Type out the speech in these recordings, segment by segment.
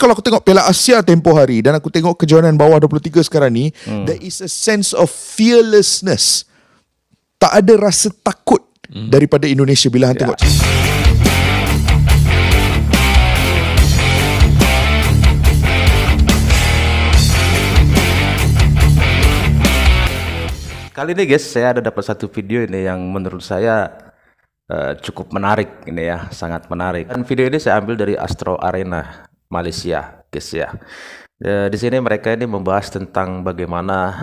kalau aku tengok Piala Asia tempoh hari dan aku tengok kejohanan bawah 23 sekarang ni, there is a sense of fearlessness. Tak ada rasa takut daripada Indonesia bila hang tengok. Kali ini guys, saya ada dapat satu video ini yang menurut saya cukup menarik ini ya, sangat menarik. Dan video ini saya ambil dari Astro Arena Malaysia, guys ya. Di sini mereka ini membahas tentang bagaimana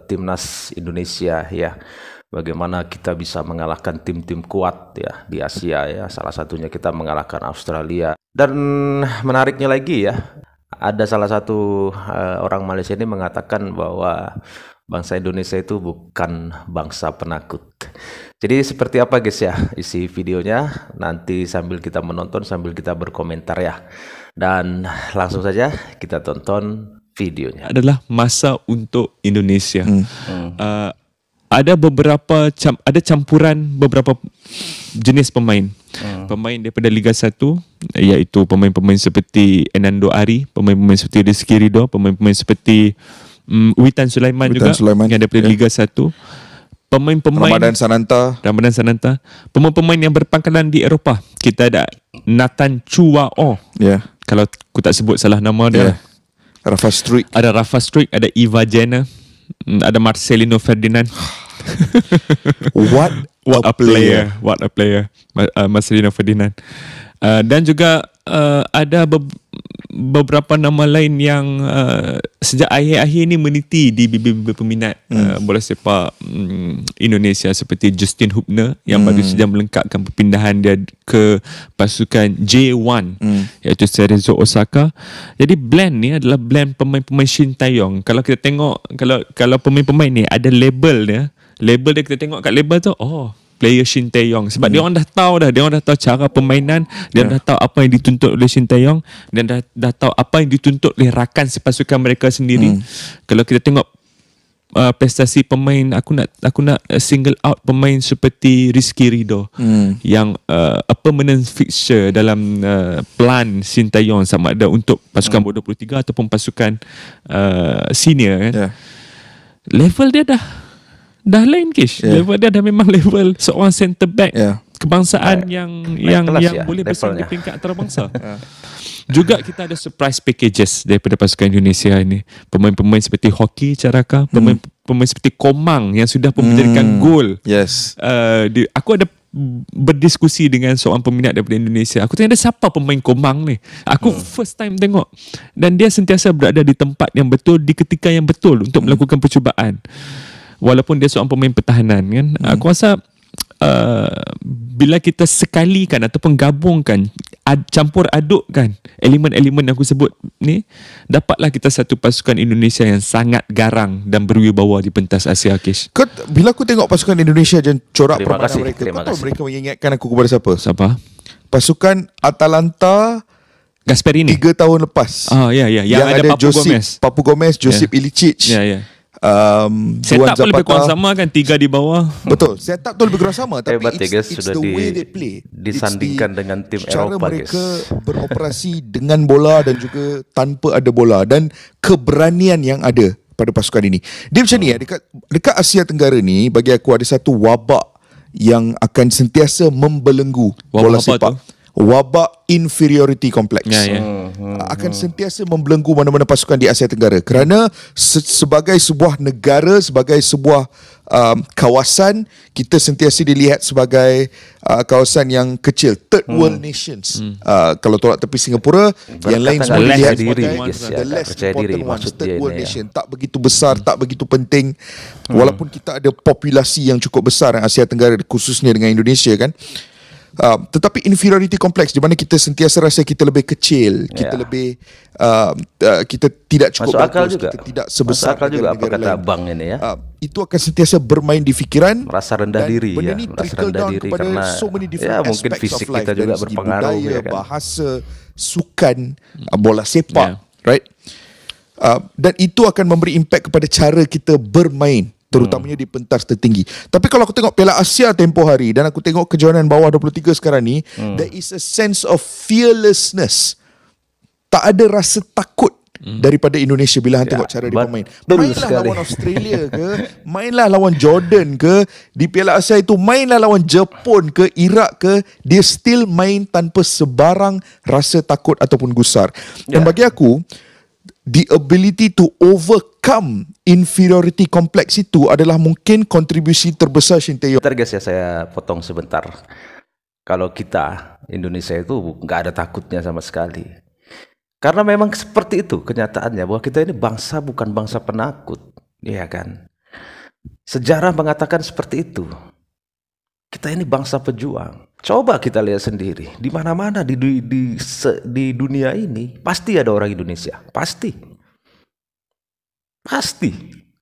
timnas Indonesia ya, bagaimana kita bisa mengalahkan tim-tim kuat ya di Asia ya. Salah satunya kita mengalahkan Australia. Dan menariknya lagi ya, ada salah satu orang Malaysia ini mengatakan bahwa bangsa Indonesia itu bukan bangsa penakut. Jadi seperti apa guys ya isi videonya, nanti sambil kita menonton sambil kita berkomentar ya. Dan langsung saja kita tonton videonya. Adalah masa untuk Indonesia. Ada beberapa ada campuran beberapa jenis pemain. Pemain daripada Liga 1, iaitu pemain-pemain seperti Enando Ari, pemain-pemain seperti Rizky Ridho, pemain-pemain seperti Witan Sulaiman juga yang daripada Liga 1. Pemain-pemain Ramadan Sananta. Pemain-pemain yang berpangkalan di Eropah. Kita ada Nathan Chuao. Kalau aku tak sebut salah nama dia. Rafa Struik. Ada Rafa Struik, ada Eva Jenner, ada Marcelino Ferdinand. What a player. What a player. Marcelino Ferdinand. Dan juga ada beberapa nama lain yang sejak akhir-akhir ini meniti di bibir-bibir peminat bola sepak Indonesia, seperti Justin Hubner yang baru saja melengkapkan perpindahan dia ke pasukan J1 iaitu Cerezo Osaka. Jadi blend ni adalah blend pemain-pemain Shin Tae-yong. Kalau kita tengok kalau pemain-pemain ni ada label dia kita tengok kat label tu, player Shin Tae-yong, sebab dia orang dah tahu cara permainan, dia dah tahu apa yang dituntut oleh Shin Tae-yong, dan dah tahu apa yang dituntut oleh rakan sepasukan mereka sendiri. Kalau kita tengok prestasi pemain, aku nak single out pemain seperti Rizky Ridho yang a permanent fixture dalam plan Shin Tae-yong, sama ada untuk pasukan bawah 23 ataupun pasukan senior kan. Level dia dah lain Kish. Level dia dah memang level seorang centre back kebangsaan yang boleh bersaing di peringkat antarabangsa. Juga kita ada surprise packages daripada pasukan Indonesia ini. Pemain-pemain seperti Hoki Caraka, pemain seperti Komang yang sudah memberikan gol. Aku ada berdiskusi dengan seorang peminat daripada Indonesia. Aku tanya dia, siapa pemain Komang ni? Aku first time tengok, dan dia sentiasa berada di tempat yang betul di ketika yang betul untuk melakukan percubaan. Walaupun dia seorang pemain pertahanan kan. Aku rasa bila kita sekalikan ataupun gabungkan, campur adukkan elemen-elemen yang aku sebut ni, dapatlah kita satu pasukan Indonesia yang sangat garang dan berwibawa di pentas Asia, Kish. Bila aku tengok pasukan Indonesia dan corak permainan mereka, kau tahu mereka mengingatkan aku kepada siapa? Pasukan Atalanta Gasperini 3 tahun lepas. Yang ada Papu Gomez, Josip Ilicic. Setup pun lebih kurang sama kan, 3 di bawah. Betul, setup tu lebih kurang sama, tapi it's sudah the way they play, disandingkan dengan tim Eropah, mereka beroperasi dengan bola dan juga tanpa ada bola, dan keberanian yang ada pada pasukan ini. Dia macam ni ya, dekat Asia Tenggara ni, bagi aku ada satu wabak yang akan sentiasa membelenggu bola sepak. Wabak inferiority complex akan sentiasa membelenggu mana-mana pasukan di Asia Tenggara, kerana sebagai sebuah negara, sebagai sebuah kawasan, kita sentiasa dilihat sebagai kawasan yang kecil, third world nations. Kalau tolak tepi Singapura, yang lain semua dilihat sebagai the less important ones, third world nation, tak begitu besar, tak begitu penting. Walaupun kita ada populasi yang cukup besar yang Asia Tenggara, khususnya dengan Indonesia kan. Tetapi inferiority complex, di mana kita sentiasa rasa kita lebih kecil, kita lebih kita tidak cukup bagus, kita tidak sebesar negara-negara lain. Abang ini ya. Itu akan sentiasa bermain di fikiran, merasa rendah diri ya, merasa rendah diri karena so many different mungkin fisik kita juga berpengaruh, budaya, kan? Bahasa, sukan, bola sepak, right? Dan itu akan memberi impact kepada cara kita bermain, terutamanya di pentas tertinggi. Tapi kalau aku tengok Piala Asia tempoh hari dan aku tengok kejohanan bawah 23 sekarang ni, there is a sense of fearlessness. tak ada rasa takut daripada Indonesia bila hang tengok cara dia bermain. Mainlah sekali. lawan Australia ke, mainlah lawan Jordan ke, di Piala Asia itu mainlah lawan Jepun ke, Iraq ke, dia still main tanpa sebarang rasa takut ataupun gusar. Dan bagi aku, the ability to overcome inferiority complex itu adalah mungkin kontribusi terbesar Shin Tae-yong. Bentar guys ya, saya potong sebentar. Kalau kita Indonesia itu nggak ada takutnya sama sekali. Karena memang seperti itu kenyataannya, bahwa kita ini bangsa bukan bangsa penakut, ya kan? Sejarah mengatakan seperti itu. Kita ini bangsa pejuang. Coba kita lihat sendiri, di mana-mana di dunia ini pasti ada orang Indonesia, pasti.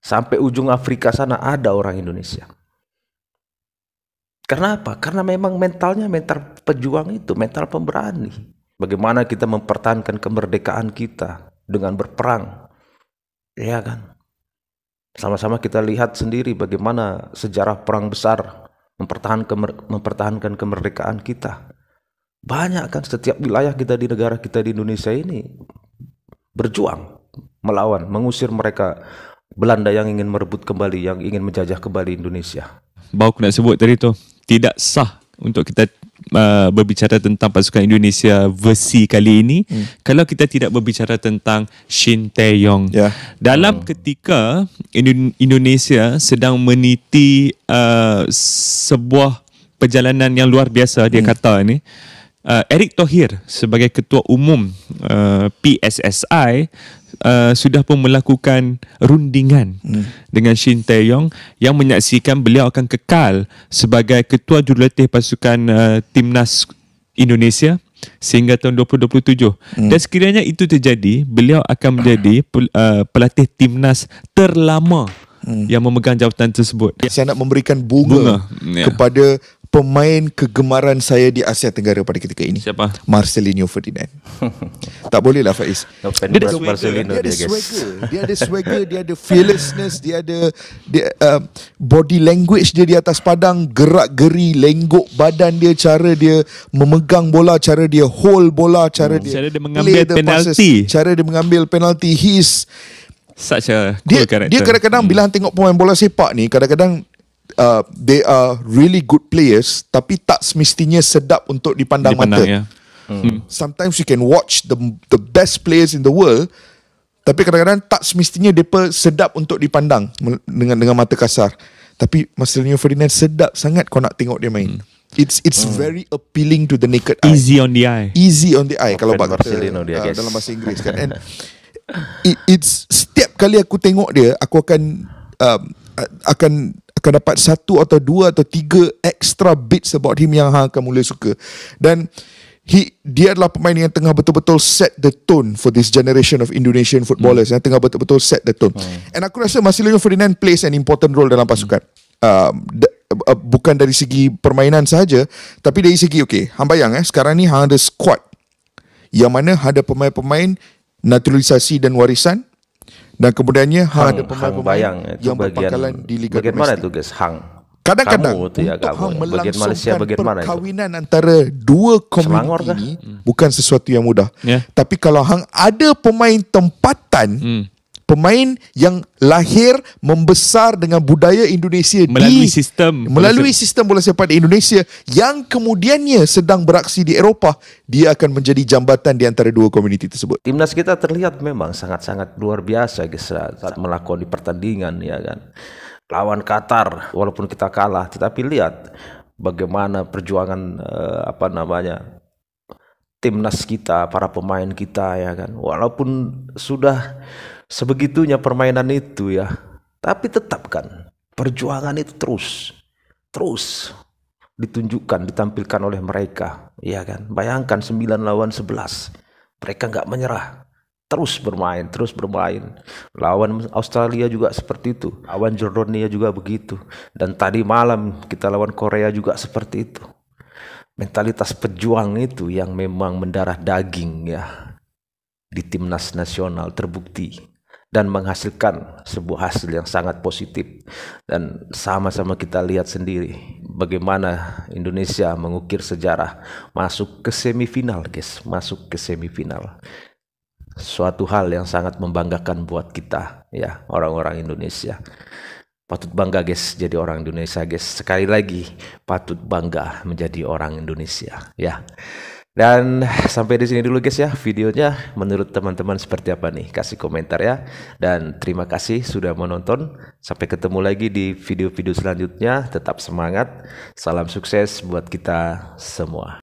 Sampai ujung Afrika sana ada orang Indonesia. Karena apa? Karena memang mentalnya mental pejuang itu, mental pemberani. Bagaimana kita mempertahankan kemerdekaan kita dengan berperang, ya kan? Sama-sama kita lihat sendiri bagaimana sejarah perang besar mempertahankan kemerdekaan kita. Banyak kan setiap wilayah kita di negara kita di Indonesia ini berjuang melawan, mengusir mereka Belanda yang ingin merebut kembali, yang ingin menjajah kembali Indonesia. Baru aku nak sebut tadi tu, tidak sah untuk kita berbicara tentang pasukan Indonesia versi kali ini kalau kita tidak berbicara tentang Shin Tae-yong. Dalam ketika Indonesia sedang meniti sebuah perjalanan yang luar biasa, dia kata ni, Erick Thohir sebagai ketua umum PSSI sudah pun melakukan rundingan dengan Shin Tae-yong yang menyaksikan beliau akan kekal sebagai ketua jurulatih pasukan timnas Indonesia sehingga tahun 2027. Dan sekiranya itu terjadi, beliau akan menjadi pelatih timnas terlama yang memegang jawatan tersebut. Saya nak memberikan bunga. Kepada pemain kegemaran saya di Asia Tenggara pada ketika ini. Siapa? Marcelinho Ferdinand. Tak boleh lah Faiz. Dia ada swagger, dia ada swagger, dia ada fearlessness, dia ada body language dia di atas padang, gerak-geri, lenggok badan dia, cara dia memegang bola, cara dia hold bola, cara dia mengambil penalti, cara dia mengambil penalti. He is such a cool character. Dia kadang-kadang bila tengok pemain bola sepak ni, kadang-kadang they are really good players, tapi tak semestinya sedap untuk dipandang mata. Sometimes you can watch the best players in the world, tapi kadang-kadang tak semestinya mereka sedap untuk dipandang dengan mata kasar. Tapi Marcelinho Ferdinand sedap sangat kau nak tengok dia main. It's very appealing to the naked eye. Easy on the eye. Easy on the eye kalau Marcelino dia, dalam bahasa Inggeris kan. And it's setiap kali aku tengok dia, aku akan dapat satu atau dua atau tiga extra bits about him yang hang akan mula suka. Dan dia adalah pemain yang tengah betul-betul set the tone for this generation of Indonesian footballers, yang tengah betul-betul set the tone. And aku rasa Marcelinho Ferdinand plays an important role dalam pasukan. Bukan dari segi permainan sahaja, tapi dari segi, hang bayang sekarang ni hang ada squad yang mana ada pemain-pemain naturalisasi dan warisan, dan kemudiannya ada pemain-pemain yang berpangkalan di Liga Domestik. Bagaimana itu guys, Kadang-kadang untuk hang melangsungkan perkahwinan antara dua komuniti ini bukan sesuatu yang mudah. Tapi kalau hang ada pemain tempatan, pemain yang lahir membesar dengan budaya Indonesia melalui sistem bola sepak di Indonesia, yang kemudiannya sedang beraksi di Eropah, dia akan menjadi jambatan di antara dua komuniti tersebut. Timnas kita terlihat memang sangat-sangat luar biasa guys saat melakukan di pertandingan, ya kan. Lawan Qatar walaupun kita kalah, tetapi lihat bagaimana perjuangan timnas kita, para pemain kita, ya kan. Walaupun sudah sebegitunya permainan itu ya, tapi tetap kan perjuangan itu terus ditunjukkan, ditampilkan oleh mereka, ya kan. Bayangkan 9 lawan 11, mereka nggak menyerah, terus bermain. Lawan Australia juga seperti itu, lawan Jordania juga begitu, dan tadi malam kita lawan Korea juga seperti itu. Mentalitas pejuang itu yang memang mendarah daging ya di timnas nasional terbukti dan menghasilkan sebuah hasil yang sangat positif. Dan sama-sama kita lihat sendiri bagaimana Indonesia mengukir sejarah, masuk ke semifinal guys, masuk ke semifinal. suatu hal yang sangat membanggakan buat kita, ya, orang-orang Indonesia. Patut bangga guys jadi orang Indonesia guys. Sekali lagi patut bangga menjadi orang Indonesia, ya. Dan sampai di sini dulu guys ya videonya. Menurut teman-teman seperti apa nih? Kasih komentar ya. Dan terima kasih sudah menonton. Sampai ketemu lagi di video-video selanjutnya. Tetap semangat. Salam sukses buat kita semua.